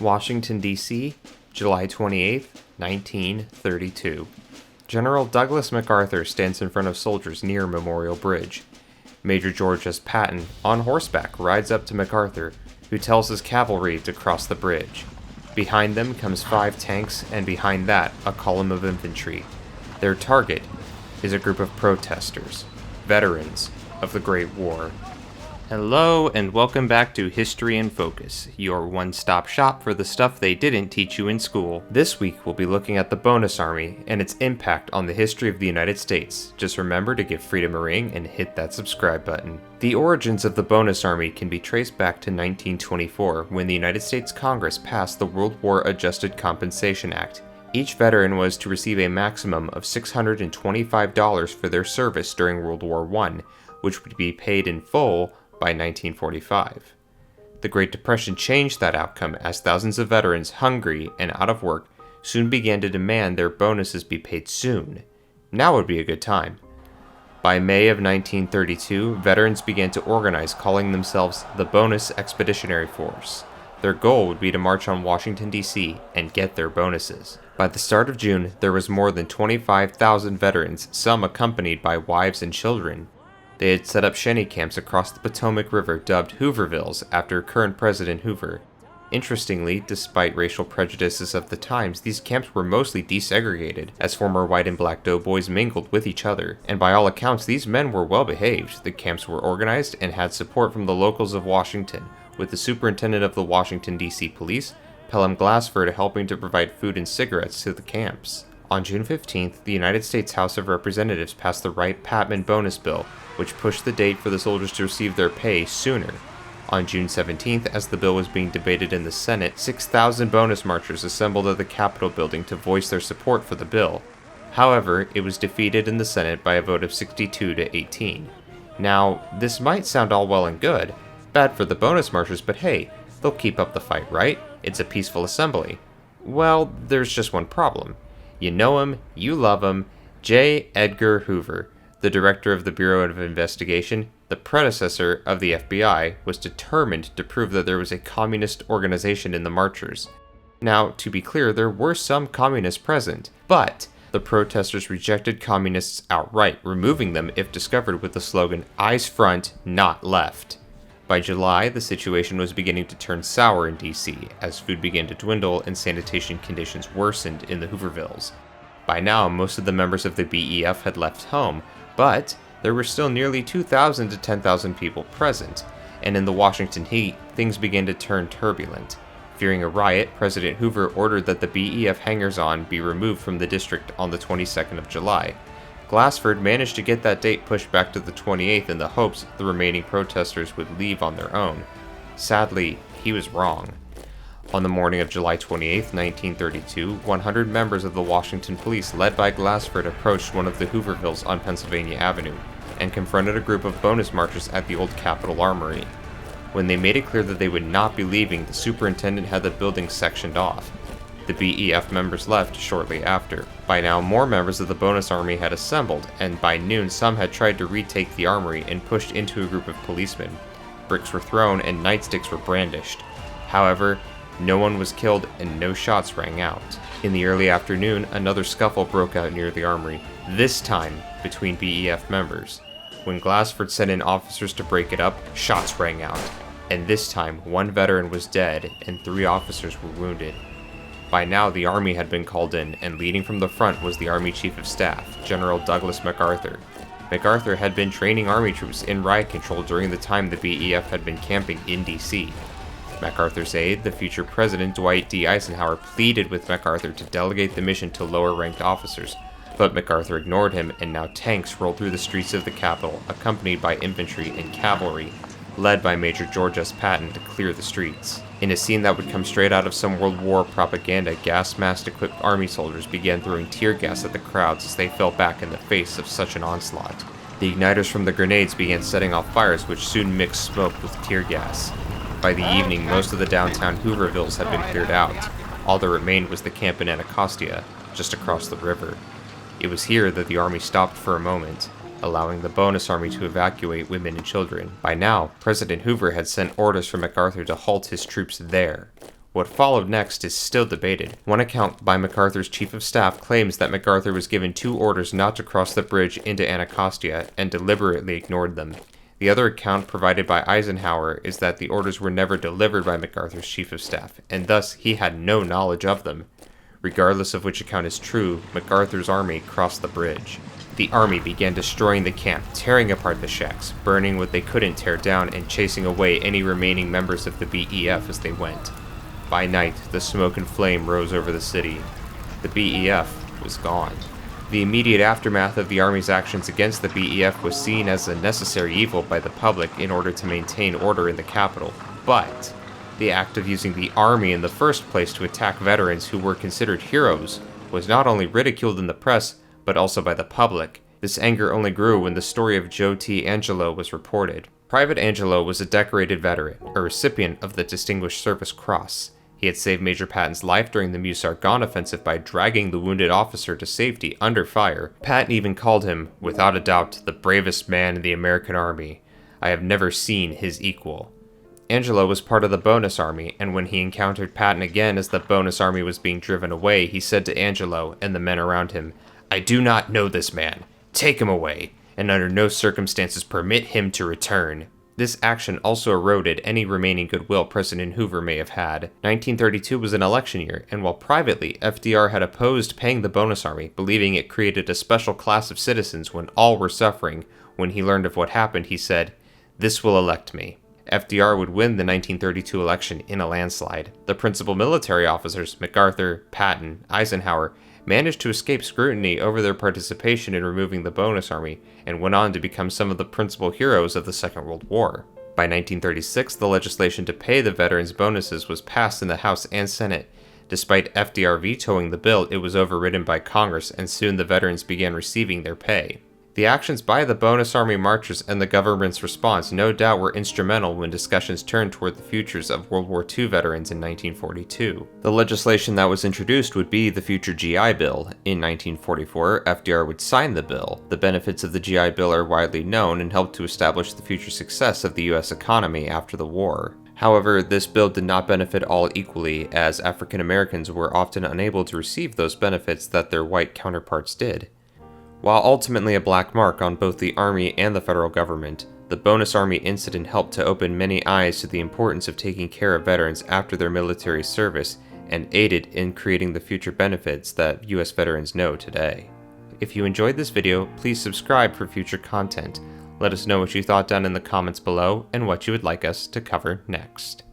Washington, D.C., July 28, 1932. General Douglas MacArthur stands in front of soldiers near Memorial Bridge. Major George S. Patton, on horseback, rides up to MacArthur, who tells his cavalry to cross the bridge. Behind them comes 5 tanks, and behind that, a column of infantry. Their target is a group of protesters, veterans of the Great War. Hello, and welcome back to History in Focus, your one-stop shop for the stuff they didn't teach you in school. This week, we'll be looking at the Bonus Army and its impact on the history of the United States. Just remember to give Freedom a ring and hit that subscribe button. The origins of the Bonus Army can be traced back to 1924, when the United States Congress passed the World War Adjusted Compensation Act. Each veteran was to receive a maximum of $625 for their service during World War I, which would be paid in full by 1945. The Great Depression changed that outcome as thousands of veterans, hungry and out of work, soon began to demand their bonuses be paid soon. Now would be a good time. By May of 1932, veterans began to organize, calling themselves the Bonus Expeditionary Force. Their goal would be to march on Washington, D.C. and get their bonuses. By the start of June, there was more than 25,000 veterans, some accompanied by wives and children. They had set up shanty camps across the Potomac River dubbed Hoovervilles after current President Hoover. Interestingly, despite racial prejudices of the times, these camps were mostly desegregated, as former white and black doughboys mingled with each other, and by all accounts these men were well behaved. The camps were organized and had support from the locals of Washington, with the superintendent of the Washington, D.C. Police, Pelham Glassford, helping to provide food and cigarettes to the camps. On June 15th, the United States House of Representatives passed the Wright-Patman Bonus Bill, which pushed the date for the soldiers to receive their pay sooner. On June 17th, as the bill was being debated in the Senate, 6,000 bonus marchers assembled at the Capitol building to voice their support for the bill. However, it was defeated in the Senate by a vote of 62 to 18. Now, this might sound all well and good, bad for the bonus marchers, but hey, they'll keep up the fight, right? It's a peaceful assembly. Well, there's just one problem. You know him, you love him, J. Edgar Hoover, the director of the Bureau of Investigation, the predecessor of the FBI, was determined to prove that there was a communist organization in the marchers. Now, to be clear, there were some communists present, but the protesters rejected communists outright, removing them if discovered with the slogan, "Eyes front, not left." By July, the situation was beginning to turn sour in D.C., as food began to dwindle and sanitation conditions worsened in the Hoovervilles. By now, most of the members of the BEF had left home, but there were still nearly 2,000 to 10,000 people present, and in the Washington heat, things began to turn turbulent. Fearing a riot, President Hoover ordered that the BEF hangers-on be removed from the district on the 22nd of July. Glassford managed to get that date pushed back to the 28th in the hopes the remaining protesters would leave on their own. Sadly, he was wrong. On the morning of July 28, 1932, 100 members of the Washington Police led by Glassford approached one of the Hoovervilles on Pennsylvania Avenue and confronted a group of bonus marchers at the old Capitol Armory. When they made it clear that they would not be leaving, the superintendent had the building sectioned off. The BEF members left shortly after. By now, more members of the Bonus Army had assembled, and by noon some had tried to retake the armory and pushed into a group of policemen. Bricks were thrown and nightsticks were brandished. However, no one was killed and no shots rang out. In the early afternoon, another scuffle broke out near the armory, this time between BEF members. When Glassford sent in officers to break it up, shots rang out, and this time one veteran was dead and 3 officers were wounded. By now, the Army had been called in, and leading from the front was the Army Chief of Staff, General Douglas MacArthur. MacArthur had been training Army troops in riot control during the time the BEF had been camping in D.C. MacArthur's aide, the future President Dwight D. Eisenhower, pleaded with MacArthur to delegate the mission to lower-ranked officers, but MacArthur ignored him, and now tanks rolled through the streets of the Capitol, accompanied by infantry and cavalry, led by Major George S. Patton, to clear the streets. In a scene that would come straight out of some World War propaganda, gas-mask-equipped army soldiers began throwing tear gas at the crowds as they fell back in the face of such an onslaught. The igniters from the grenades began setting off fires, which soon mixed smoke with tear gas. By the evening, most of the downtown Hoovervilles had been cleared out. All that remained was the camp in Anacostia, just across the river. It was here that the army stopped for a moment, allowing the Bonus Army to evacuate women and children. By now, President Hoover had sent orders for MacArthur to halt his troops there. What followed next is still debated. One account by MacArthur's chief of staff claims that MacArthur was given 2 orders not to cross the bridge into Anacostia and deliberately ignored them. The other account provided by Eisenhower is that the orders were never delivered by MacArthur's chief of staff, and thus he had no knowledge of them. Regardless of which account is true, MacArthur's army crossed the bridge. The army began destroying the camp, tearing apart the shacks, burning what they couldn't tear down, and chasing away any remaining members of the BEF as they went. By night, the smoke and flame rose over the city. The BEF was gone. The immediate aftermath of the Army's actions against the BEF was seen as a necessary evil by the public in order to maintain order in the capital. But the act of using the Army in the first place to attack veterans who were considered heroes was not only ridiculed in the press, but also by the public. This anger only grew when the story of Joe T. Angelo was reported. Private Angelo was a decorated veteran, a recipient of the Distinguished Service Cross. He had saved Major Patton's life during the Meuse-Argonne offensive by dragging the wounded officer to safety under fire. Patton even called him, without a doubt, the bravest man in the American Army. I have never seen his equal. Angelo was part of the Bonus Army, and when he encountered Patton again as the Bonus Army was being driven away, he said to Angelo and the men around him, "I do not know this man. Take him away, and under no circumstances permit him to return." This action also eroded any remaining goodwill President Hoover may have had. 1932 was an election year, and while privately FDR had opposed paying the Bonus Army, believing it created a special class of citizens when all were suffering, when he learned of what happened, he said, "This will elect me." FDR would win the 1932 election in a landslide. The principal military officers, MacArthur, Patton, Eisenhower, managed to escape scrutiny over their participation in removing the Bonus Army, and went on to become some of the principal heroes of the Second World War. By 1936, the legislation to pay the veterans bonuses was passed in the House and Senate. Despite FDR vetoing the bill, it was overridden by Congress, and soon the veterans began receiving their pay. The actions by the Bonus Army marchers and the government's response no doubt were instrumental when discussions turned toward the futures of World War II veterans in 1942. The legislation that was introduced would be the future GI Bill. In 1944, FDR would sign the bill. The benefits of the GI Bill are widely known and helped to establish the future success of the US economy after the war. However, this bill did not benefit all equally, as African Americans were often unable to receive those benefits that their white counterparts did. While ultimately a black mark on both the Army and the federal government, the Bonus Army incident helped to open many eyes to the importance of taking care of veterans after their military service and aided in creating the future benefits that US veterans know today. If you enjoyed this video, please subscribe for future content. Let us know what you thought down in the comments below and what you would like us to cover next.